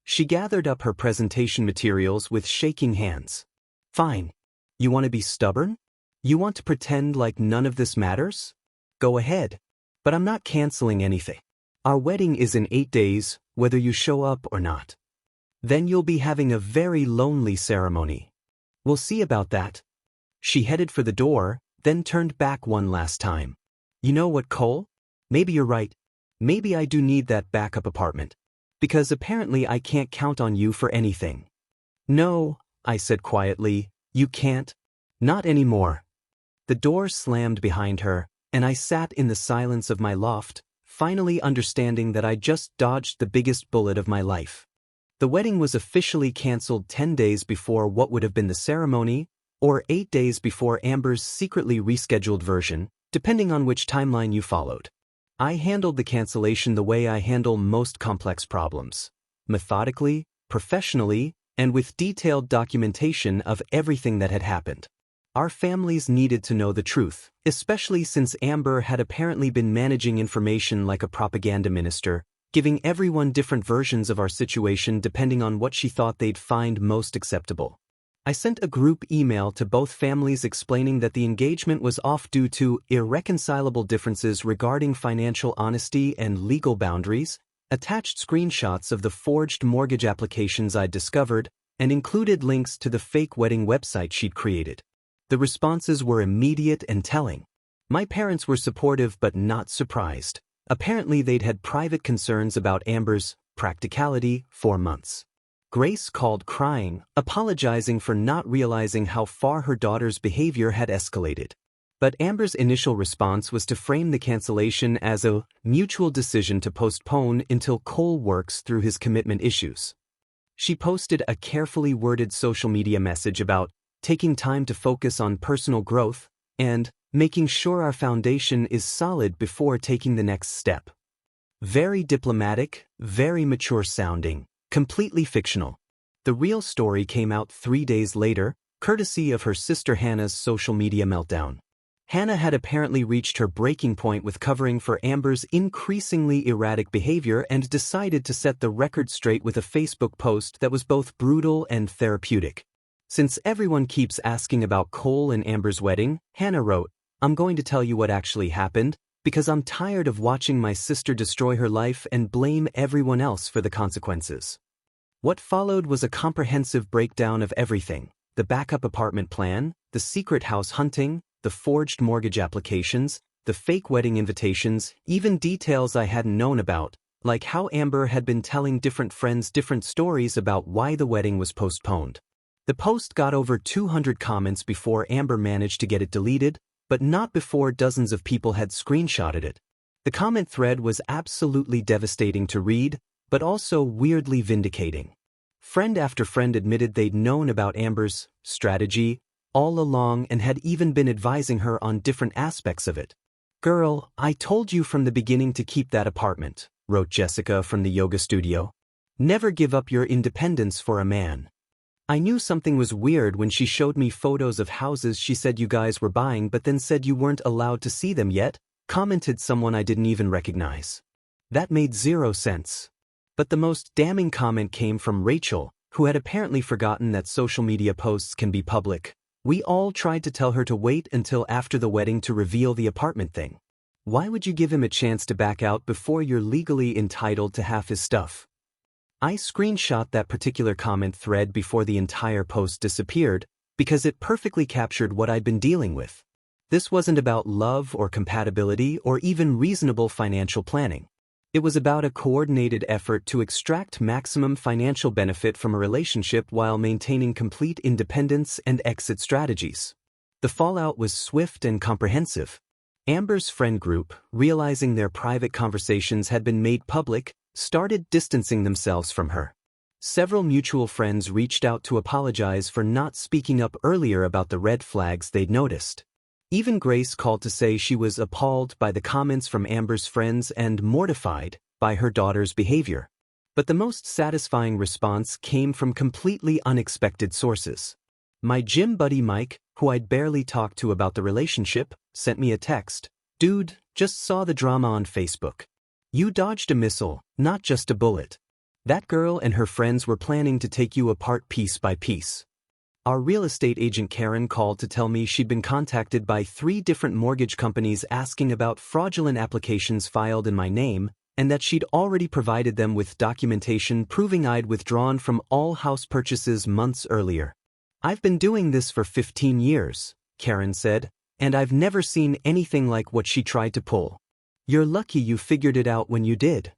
S1: She gathered up her presentation materials with shaking hands. Fine. You want to be stubborn? You want to pretend like none of this matters? Go ahead. But I'm not canceling anything. Our wedding is in 8 days, whether you show up or not. Then you'll be having a very lonely ceremony. We'll see about that. She headed for the door, then turned back one last time. You know what, Cole? Maybe you're right. Maybe I do need that backup apartment. Because apparently I can't count on you for anything. No, I said quietly, you can't. Not anymore. The door slammed behind her, and I sat in the silence of my loft, finally understanding that I'd just dodged the biggest bullet of my life. The wedding was officially canceled 10 days before what would have been the ceremony, or 8 days before Amber's secretly rescheduled version, depending on which timeline you followed. I handled the cancellation the way I handle most complex problems. Methodically, professionally, and with detailed documentation of everything that had happened. Our families needed to know the truth, especially since Amber had apparently been managing information like a propaganda minister, giving everyone different versions of our situation depending on what she thought they'd find most acceptable. I sent a group email to both families explaining that the engagement was off due to irreconcilable differences regarding financial honesty and legal boundaries, attached screenshots of the forged mortgage applications I'd discovered, and included links to the fake wedding website she'd created. The responses were immediate and telling. My parents were supportive but not surprised. Apparently they'd had private concerns about Amber's practicality for months. Grace called crying, apologizing for not realizing how far her daughter's behavior had escalated. But Amber's initial response was to frame the cancellation as a mutual decision to postpone until Cole works through his commitment issues. She posted a carefully worded social media message about taking time to focus on personal growth and making sure our foundation is solid before taking the next step. Very diplomatic, very mature sounding. Completely fictional. The real story came out 3 days later, courtesy of her sister Hannah's social media meltdown. Hannah had apparently reached her breaking point with covering for Amber's increasingly erratic behavior and decided to set the record straight with a Facebook post that was both brutal and therapeutic. Since everyone keeps asking about Cole and Amber's wedding, Hannah wrote, I'm going to tell you what actually happened, because I'm tired of watching my sister destroy her life and blame everyone else for the consequences. What followed was a comprehensive breakdown of everything: the backup apartment plan, the secret house hunting, the forged mortgage applications, the fake wedding invitations, even details I hadn't known about, like how Amber had been telling different friends different stories about why the wedding was postponed. The post got over 200 comments before Amber managed to get it deleted, but not before dozens of people had screenshotted it. The comment thread was absolutely devastating to read, but also weirdly vindicating. Friend after friend admitted they'd known about Amber's strategy all along and had even been advising her on different aspects of it. "Girl, I told you from the beginning to keep that apartment," wrote Jessica from the yoga studio. "Never give up your independence for a man." "I knew something was weird when she showed me photos of houses she said you guys were buying but then said you weren't allowed to see them yet," commented someone I didn't even recognize. That made zero sense. But the most damning comment came from Rachel, who had apparently forgotten that social media posts can be public. "We all tried to tell her to wait until after the wedding to reveal the apartment thing. Why would you give him a chance to back out before you're legally entitled to half his stuff?" I screenshot that particular comment thread before the entire post disappeared because it perfectly captured what I'd been dealing with. This wasn't about love or compatibility or even reasonable financial planning. It was about a coordinated effort to extract maximum financial benefit from a relationship while maintaining complete independence and exit strategies. The fallout was swift and comprehensive. Amber's friend group, realizing their private conversations had been made public, started distancing themselves from her. Several mutual friends reached out to apologize for not speaking up earlier about the red flags they'd noticed. Even Grace called to say she was appalled by the comments from Amber's friends and mortified by her daughter's behavior. But the most satisfying response came from completely unexpected sources. My gym buddy Mike, who I'd barely talked to about the relationship, sent me a text. "Dude, just saw the drama on Facebook. You dodged a missile, not just a bullet. That girl and her friends were planning to take you apart piece by piece." Our real estate agent Karen called to tell me she'd been contacted by 3 different mortgage companies asking about fraudulent applications filed in my name, and that she'd already provided them with documentation proving I'd withdrawn from all house purchases months earlier. "I've been doing this for 15 years, Karen said, "and I've never seen anything like what she tried to pull. You're lucky you figured it out when you did."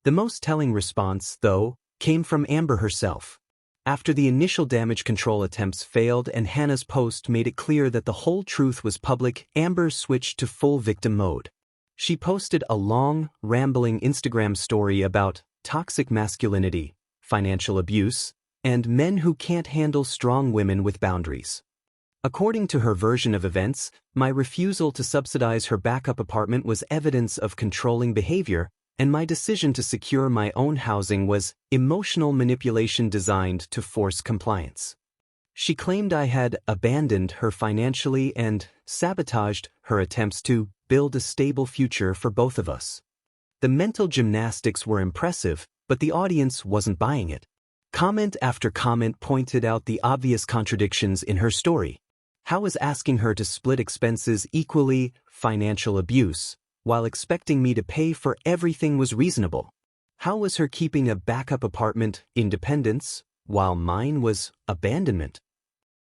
S1: The most telling response, though, came from Amber herself. After the initial damage control attempts failed and Hannah's post made it clear that the whole truth was public, Amber switched to full victim mode. She posted a long, rambling Instagram story about toxic masculinity, financial abuse, and men who can't handle strong women with boundaries. According to her version of events, my refusal to subsidize her backup apartment was evidence of controlling behavior, and my decision to secure my own housing was emotional manipulation designed to force compliance. She claimed I had abandoned her financially and sabotaged her attempts to build a stable future for both of us. The mental gymnastics were impressive, but the audience wasn't buying it. Comment after comment pointed out the obvious contradictions in her story. How was asking her to split expenses equally financial abuse, while expecting me to pay for everything was reasonable? How was her keeping a backup apartment independence, while mine was abandonment?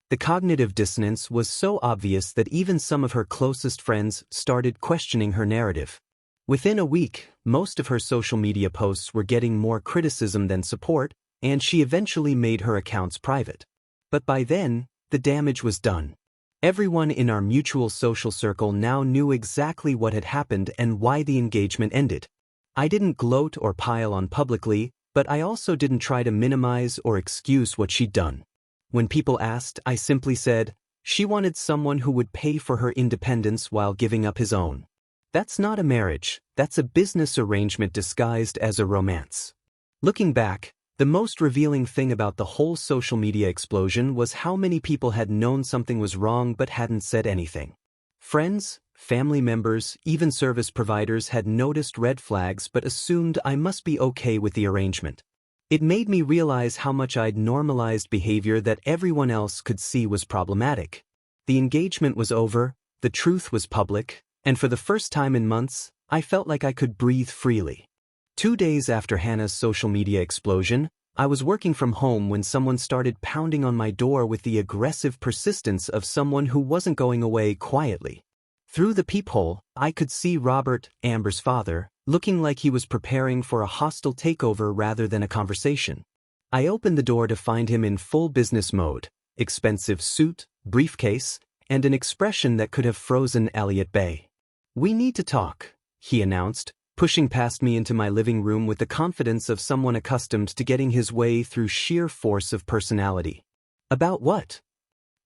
S1: The cognitive dissonance was so obvious that even some of her closest friends started questioning her narrative. Within a week, most of her social media posts were getting more criticism than support, and she eventually made her accounts private. But by then, the damage was done. Everyone in our mutual social circle now knew exactly what had happened and why the engagement ended. I didn't gloat or pile on publicly, but I also didn't try to minimize or excuse what she'd done. When people asked, I simply said, she wanted someone who would pay for her independence while giving up his own. That's not a marriage, that's a business arrangement disguised as a romance. Looking back, the most revealing thing about the whole social media explosion was how many people had known something was wrong but hadn't said anything. Friends, family members, even service providers had noticed red flags but assumed I must be okay with the arrangement. It made me realize how much I'd normalized behavior that everyone else could see was problematic. The engagement was over, the truth was public, and for the first time in months, I felt like I could breathe freely. 2 days after Hannah's social media explosion, I was working from home when someone started pounding on my door with the aggressive persistence of someone who wasn't going away quietly. Through the peephole, I could see Robert, Amber's father, looking like he was preparing for a hostile takeover rather than a conversation. I opened the door to find him in full business mode, expensive suit, briefcase, and an expression that could have frozen Elliott Bay. "We need to talk," he announced, pushing past me into my living room with the confidence of someone accustomed to getting his way through sheer force of personality. About what?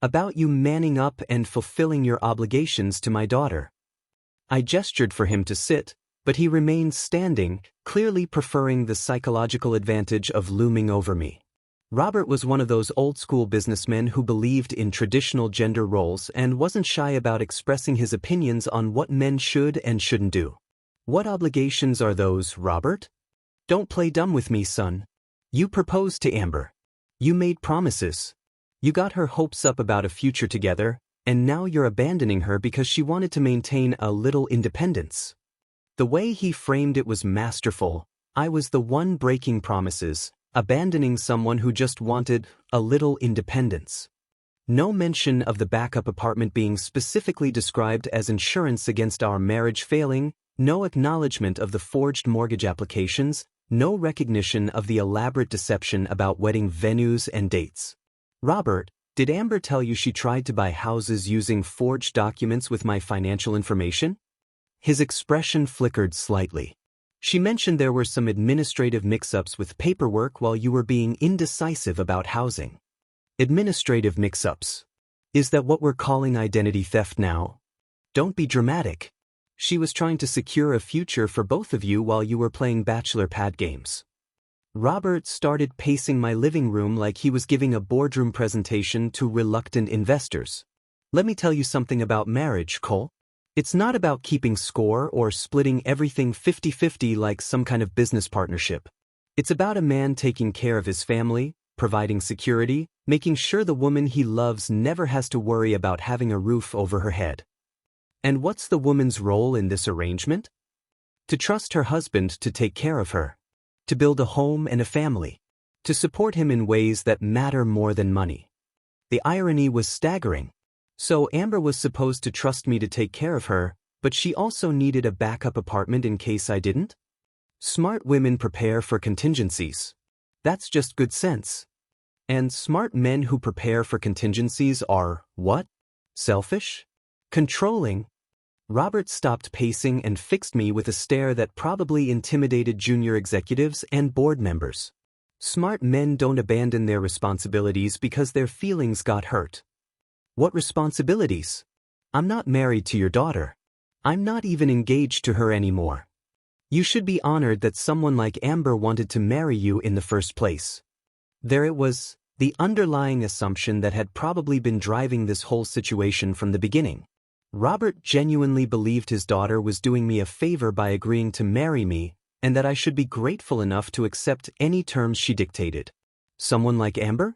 S1: About you manning up and fulfilling your obligations to my daughter. I gestured for him to sit, but he remained standing, clearly preferring the psychological advantage of looming over me. Robert was one of those old-school businessmen who believed in traditional gender roles and wasn't shy about expressing his opinions on what men should and shouldn't do. What obligations are those, Robert? Don't play dumb with me, son. You proposed to Amber. You made promises. You got her hopes up about a future together, and now you're abandoning her because she wanted to maintain a little independence. The way he framed it was masterful. I was the one breaking promises, abandoning someone who just wanted a little independence. No mention of the backup apartment being specifically described as insurance against our marriage failing, no acknowledgement of the forged mortgage applications, no recognition of the elaborate deception about wedding venues and dates. Robert, did Amber tell you she tried to buy houses using forged documents with my financial information? His expression flickered slightly. She mentioned there were some administrative mix-ups with paperwork while you were being indecisive about housing. Administrative mix-ups. Is that what we're calling identity theft now? Don't be dramatic. She was trying to secure a future for both of you while you were playing bachelor pad games. Robert started pacing my living room like he was giving a boardroom presentation to reluctant investors. Let me tell you something about marriage, Cole. It's not about keeping score or splitting everything 50-50 like some kind of business partnership. It's about a man taking care of his family, providing security, making sure the woman he loves never has to worry about having a roof over her head. And what's the woman's role in this arrangement? To trust her husband to take care of her. To build a home and a family. To support him in ways that matter more than money. The irony was staggering. So Amber was supposed to trust me to take care of her, but she also needed a backup apartment in case I didn't? Smart women prepare for contingencies. That's just good sense. And smart men who prepare for contingencies are, what? Selfish? Controlling? Robert stopped pacing and fixed me with a stare that probably intimidated junior executives and board members. Smart men don't abandon their responsibilities because their feelings got hurt. What responsibilities? I'm not married to your daughter. I'm not even engaged to her anymore. You should be honored that someone like Amber wanted to marry you in the first place. There it was, the underlying assumption that had probably been driving this whole situation from the beginning. Robert genuinely believed his daughter was doing me a favor by agreeing to marry me, and that I should be grateful enough to accept any terms she dictated. Someone like Amber?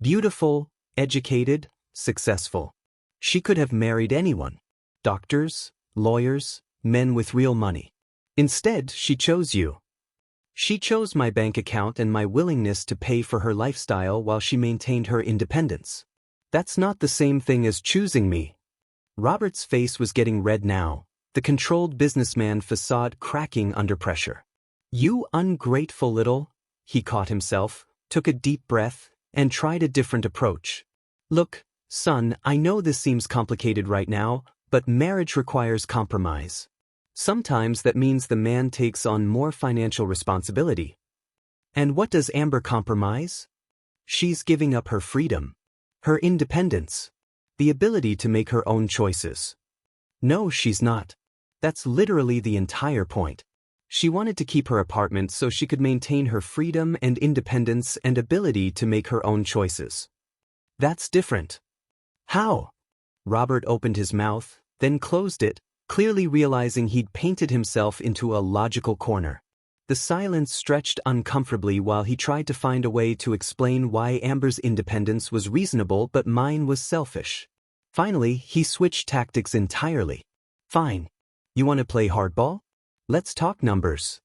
S1: Beautiful, educated, successful. She could have married anyone. Doctors, lawyers, men with real money. Instead, she chose you. She chose my bank account and my willingness to pay for her lifestyle while she maintained her independence. That's not the same thing as choosing me. Robert's face was getting red now, the controlled businessman facade cracking under pressure. You ungrateful little, he caught himself, took a deep breath, and tried a different approach. Look, son, I know this seems complicated right now, but marriage requires compromise. Sometimes that means the man takes on more financial responsibility. And what does Amber compromise? She's giving up her freedom, her independence, the ability to make her own choices. No, she's not. That's literally the entire point. She wanted to keep her apartment so she could maintain her freedom and independence and ability to make her own choices. That's different. How? Robert opened his mouth, then closed it, clearly realizing he'd painted himself into a logical corner. The silence stretched uncomfortably while he tried to find a way to explain why Amber's independence was reasonable but mine was selfish. Finally, he switched tactics entirely. Fine. You want to play hardball? Let's talk numbers.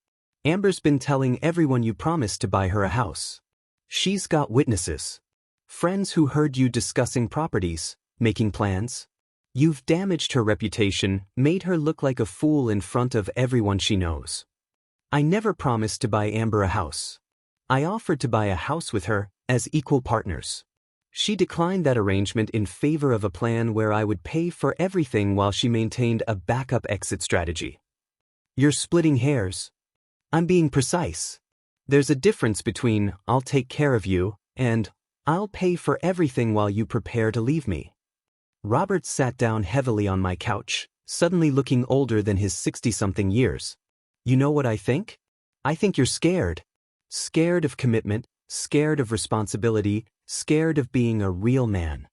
S1: Amber's been telling everyone you promised to buy her a house. She's got witnesses. Friends who heard you discussing properties, making plans. You've damaged her reputation, made her look like a fool in front of everyone she knows. I never promised to buy Amber a house. I offered to buy a house with her, as equal partners. She declined that arrangement in favor of a plan where I would pay for everything while she maintained a backup exit strategy. You're splitting hairs. I'm being precise. There's a difference between "I'll take care of you" and "I'll pay for everything while you prepare to leave me." Robert sat down heavily on my couch, suddenly looking older than his 60-something years. You know what I think? I think you're scared. Scared of commitment, scared of responsibility, scared of being a real man.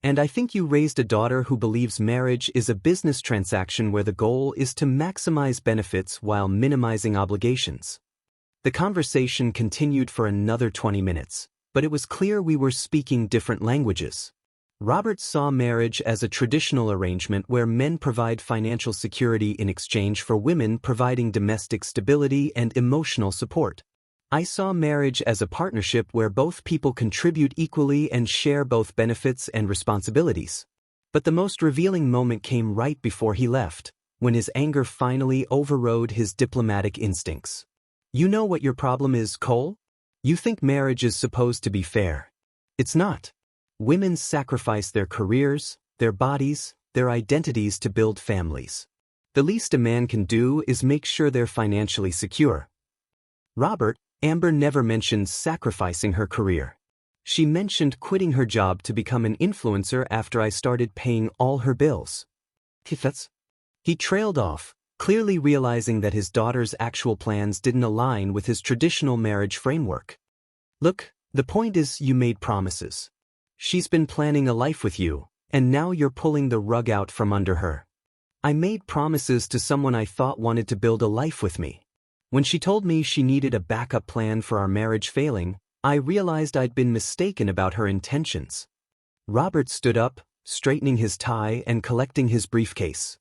S1: And I think you raised a daughter who believes marriage is a business transaction where the goal is to maximize benefits while minimizing obligations. The conversation continued for another 20 minutes, but it was clear we were speaking different languages. Robert saw marriage as a traditional arrangement where men provide financial security in exchange for women providing domestic stability and emotional support. I saw marriage as a partnership where both people contribute equally and share both benefits and responsibilities. But the most revealing moment came right before he left, when his anger finally overrode his diplomatic instincts. You know what your problem is, Cole? You think marriage is supposed to be fair. It's not. Women sacrifice their careers, their bodies, their identities to build families. The least a man can do is make sure they're financially secure. Robert, Amber never mentioned sacrificing her career. She mentioned quitting her job to become an influencer after I started paying all her bills. He trailed off, clearly realizing that his daughter's actual plans didn't align with his traditional marriage framework. Look, the point is you made promises. She's been planning a life with you, and now you're pulling the rug out from under her. I made promises to someone I thought wanted to build a life with me. When she told me she needed a backup plan for our marriage failing, I realized I'd been mistaken about her intentions. Robert stood up, straightening his tie and collecting his briefcase.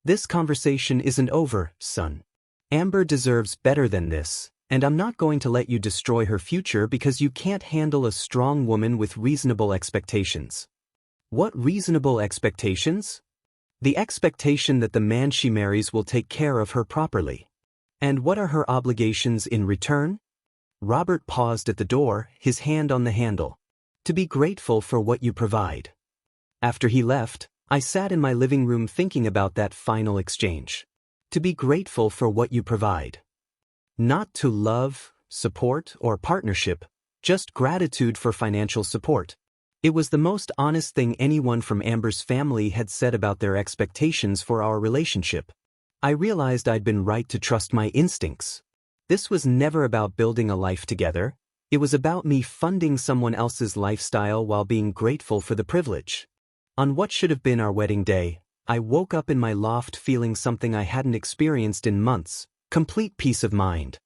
S1: This conversation isn't over, son. Amber deserves better than this, and I'm not going to let you destroy her future because you can't handle a strong woman with reasonable expectations. What reasonable expectations? The expectation that the man she marries will take care of her properly. And what are her obligations in return? Robert paused at the door, his hand on the handle. To be grateful for what you provide. After he left, I sat in my living room thinking about that final exchange. To be grateful for what you provide. Not to love, support, or partnership, just gratitude for financial support. It was the most honest thing anyone from Amber's family had said about their expectations for our relationship. I realized I'd been right to trust my instincts. This was never about building a life together. It was about me funding someone else's lifestyle while being grateful for the privilege. On what should have been our wedding day, I woke up in my loft feeling something I hadn't experienced in months, complete peace of mind.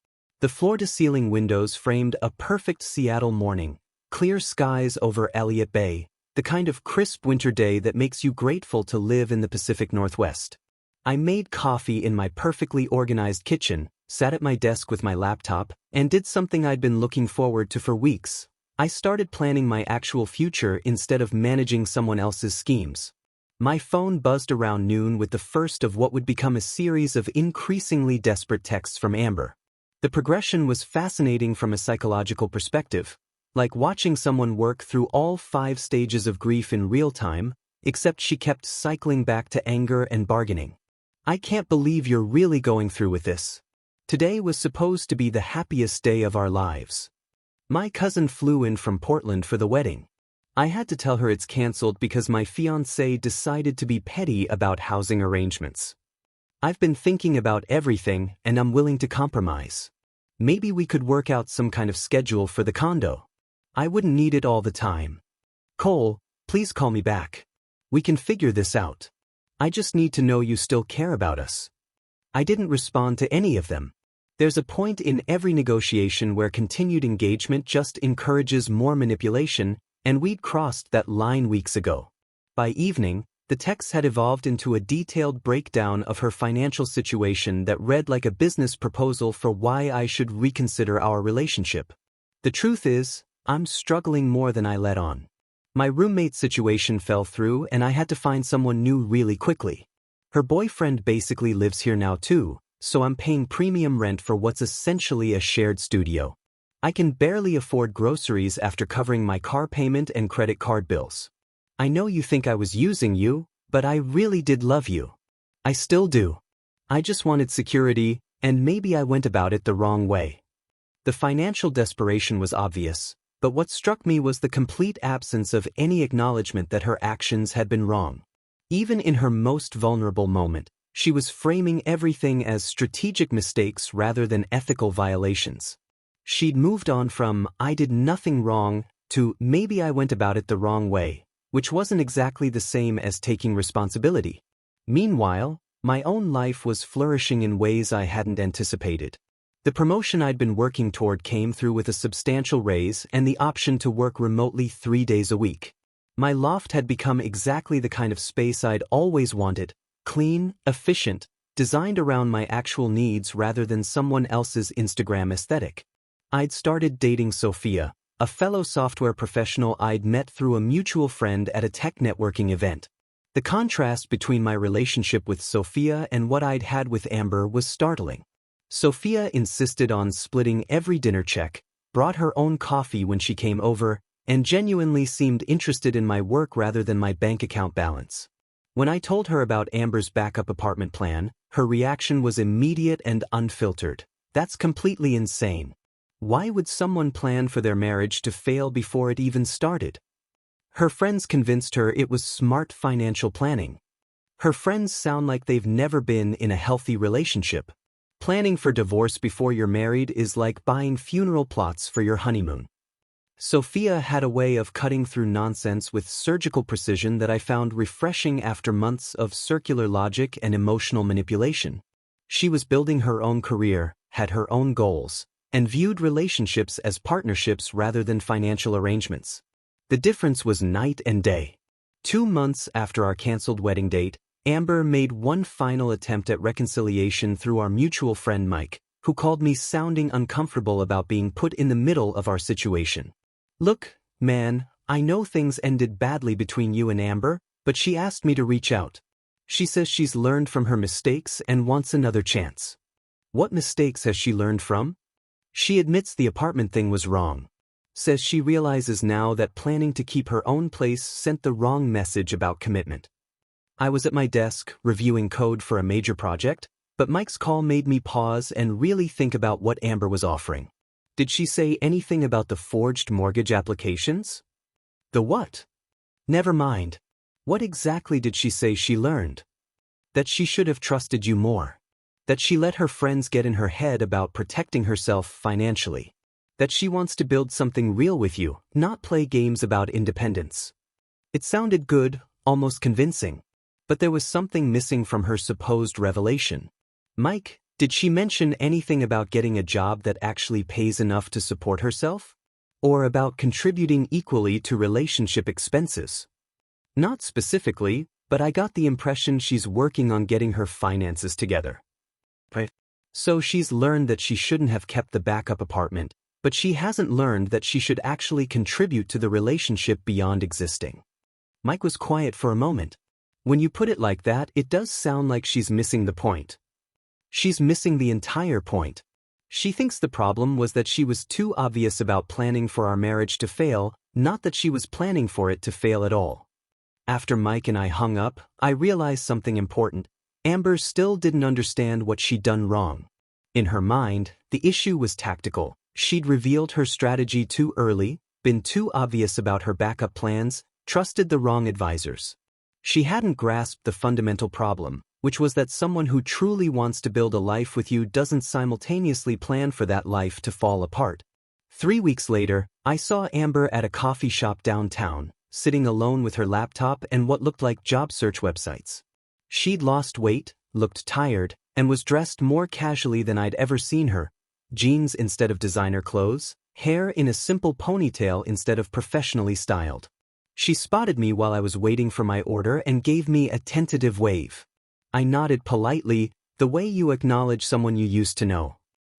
S1: The floor-to-ceiling windows framed a perfect Seattle morning, clear skies over Elliott Bay, the kind of crisp winter day that makes you grateful to live in the Pacific Northwest. I made coffee in my perfectly organized kitchen, sat at my desk with my laptop, and did something I'd been looking forward to for weeks. I started planning my actual future instead of managing someone else's schemes. My phone buzzed around noon with the first of what would become a series of increasingly desperate texts from Amber. The progression was fascinating from a psychological perspective, like watching someone work through all 5 stages of grief in real time, except she kept cycling back to anger and bargaining. I can't believe you're really going through with this. Today was supposed to be the happiest day of our lives. My cousin flew in from Portland for the wedding. I had to tell her it's canceled because my fiancé decided to be petty about housing arrangements. I've been thinking about everything and I'm willing to compromise. Maybe we could work out some kind of schedule for the condo. I wouldn't need it all the time. Cole, please call me back. We can figure this out. I just need to know you still care about us. I didn't respond to any of them. There's a point in every negotiation where continued engagement just encourages more manipulation, and we'd crossed that line weeks ago. By evening, the texts had evolved into a detailed breakdown of her financial situation that read like a business proposal for why I should reconsider our relationship. The truth is, I'm struggling more than I let on. My roommate's situation fell through and I had to find someone new really quickly. Her boyfriend basically lives here now too, so I'm paying premium rent for what's essentially a shared studio. I can barely afford groceries after covering my car payment and credit card bills. I know you think I was using you, but I really did love you. I still do. I just wanted security, and maybe I went about it the wrong way. The financial desperation was obvious, but what struck me was the complete absence of any acknowledgement that her actions had been wrong. Even in her most vulnerable moment, she was framing everything as strategic mistakes rather than ethical violations. She'd moved on from, "I did nothing wrong," to, "maybe I went about it the wrong way," which wasn't exactly the same as taking responsibility. Meanwhile, my own life was flourishing in ways I hadn't anticipated. The promotion I'd been working toward came through with a substantial raise and the option to work remotely 3 days a week. My loft had become exactly the kind of space I'd always wanted, clean, efficient, designed around my actual needs rather than someone else's Instagram aesthetic. I'd started dating Sophia, a fellow software professional I'd met through a mutual friend at a tech networking event. The contrast between my relationship with Sophia and what I'd had with Amber was startling. Sophia insisted on splitting every dinner check, brought her own coffee when she came over, and genuinely seemed interested in my work rather than my bank account balance. When I told her about Amber's backup apartment plan, her reaction was immediate and unfiltered. "That's completely insane. Why would someone plan for their marriage to fail before it even started?" Her friends convinced her it was smart financial planning. Her friends sound like they've never been in a healthy relationship. Planning for divorce before you're married is like buying funeral plots for your honeymoon. Sophia had a way of cutting through nonsense with surgical precision that I found refreshing after months of circular logic and emotional manipulation. She was building her own career, had her own goals, and viewed relationships as partnerships rather than financial arrangements. The difference was night and day. 2 months after our canceled wedding date, Amber made one final attempt at reconciliation through our mutual friend Mike, who called me sounding uncomfortable about being put in the middle of our situation. "Look, man, I know things ended badly between you and Amber, but she asked me to reach out. She says she's learned from her mistakes and wants another chance." What mistakes has she learned from? She admits the apartment thing was wrong. Says she realizes now that planning to keep her own place sent the wrong message about commitment. I was at my desk, reviewing code for a major project, but Mike's call made me pause and really think about what Amber was offering. Did she say anything about the forged mortgage applications? The what? Never mind. What exactly did she say she learned? That she should have trusted you more. That she let her friends get in her head about protecting herself financially. That she wants to build something real with you, not play games about independence. It sounded good, almost convincing. But there was something missing from her supposed revelation. "Mike, did she mention anything about getting a job that actually pays enough to support herself? Or about contributing equally to relationship expenses?" "Not specifically, but I got the impression she's working on getting her finances together." Right. So she's learned that she shouldn't have kept the backup apartment, but she hasn't learned that she should actually contribute to the relationship beyond existing. Mike was quiet for a moment. When you put it like that, it does sound like she's missing the point. She's missing the entire point. She thinks the problem was that she was too obvious about planning for our marriage to fail, not that she was planning for it to fail at all. After Mike and I hung up, I realized something important. Amber still didn't understand what she'd done wrong. In her mind, the issue was tactical. She'd revealed her strategy too early, been too obvious about her backup plans, trusted the wrong advisors. She hadn't grasped the fundamental problem, which was that someone who truly wants to build a life with you doesn't simultaneously plan for that life to fall apart. 3 weeks later, I saw Amber at a coffee shop downtown, sitting alone with her laptop and what looked like job search websites. She'd lost weight, looked tired, and was dressed more casually than I'd ever seen her. Jeans instead of designer clothes, hair in a simple ponytail instead of professionally styled. She spotted me while I was waiting for my order and gave me a tentative wave. I nodded politely, the way you acknowledge someone you used to know.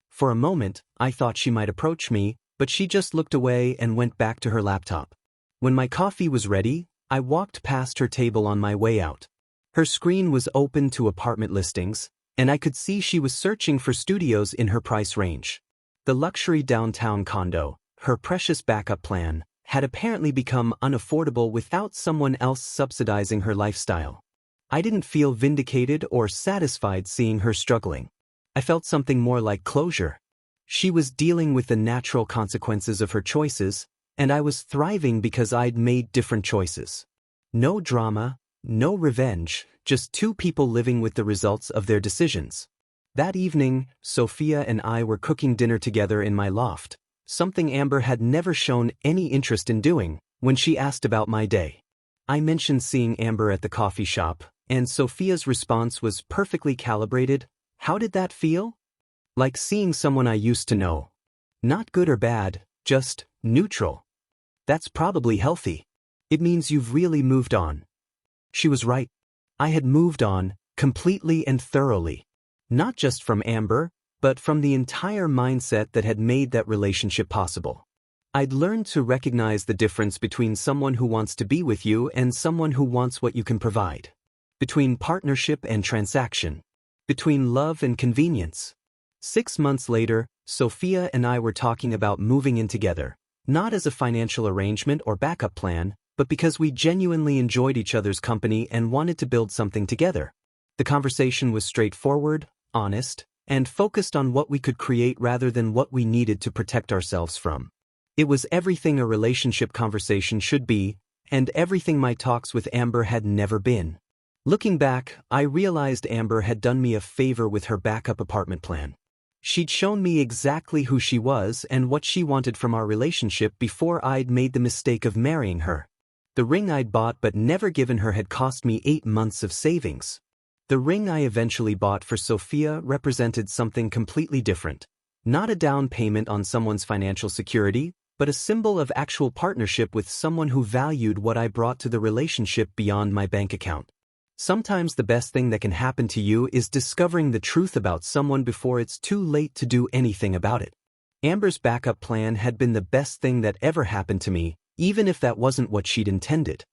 S1: For a moment, I thought she might approach me, but she just looked away and went back to her laptop. When my coffee was ready, I walked past her table on my way out. Her screen was open to apartment listings, and I could see she was searching for studios in her price range. The luxury downtown condo, her precious backup plan, had apparently become unaffordable without someone else subsidizing her lifestyle. I didn't feel vindicated or satisfied seeing her struggling. I felt something more like closure. She was dealing with the natural consequences of her choices, and I was thriving because I'd made different choices. No drama, no revenge, just two people living with the results of their decisions. That evening, Sophia and I were cooking dinner together in my loft, something Amber had never shown any interest in doing, when she asked about my day. I mentioned seeing Amber at the coffee shop, and Sophia's response was perfectly calibrated. How did that feel? Like seeing someone I used to know. Not good or bad, just neutral. That's probably healthy. It means you've really moved on. She was right. I had moved on, completely and thoroughly. Not just from Amber, but from the entire mindset that had made that relationship possible. I'd learned to recognize the difference between someone who wants to be with you and someone who wants what you can provide. Between partnership and transaction. Between love and convenience. 6 months later, Sophia and I were talking about moving in together, not as a financial arrangement or backup plan, but because we genuinely enjoyed each other's company and wanted to build something together. The conversation was straightforward, honest, and focused on what we could create rather than what we needed to protect ourselves from. It was everything a relationship conversation should be, and everything my talks with Amber had never been. Looking back, I realized Amber had done me a favor with her backup apartment plan. She'd shown me exactly who she was and what she wanted from our relationship before I'd made the mistake of marrying her. The ring I'd bought but never given her had cost me 8 months of savings. The ring I eventually bought for Sophia represented something completely different. Not a down payment on someone's financial security, but a symbol of actual partnership with someone who valued what I brought to the relationship beyond my bank account. Sometimes the best thing that can happen to you is discovering the truth about someone before it's too late to do anything about it. Amber's backup plan had been the best thing that ever happened to me, even if that wasn't what she'd intended.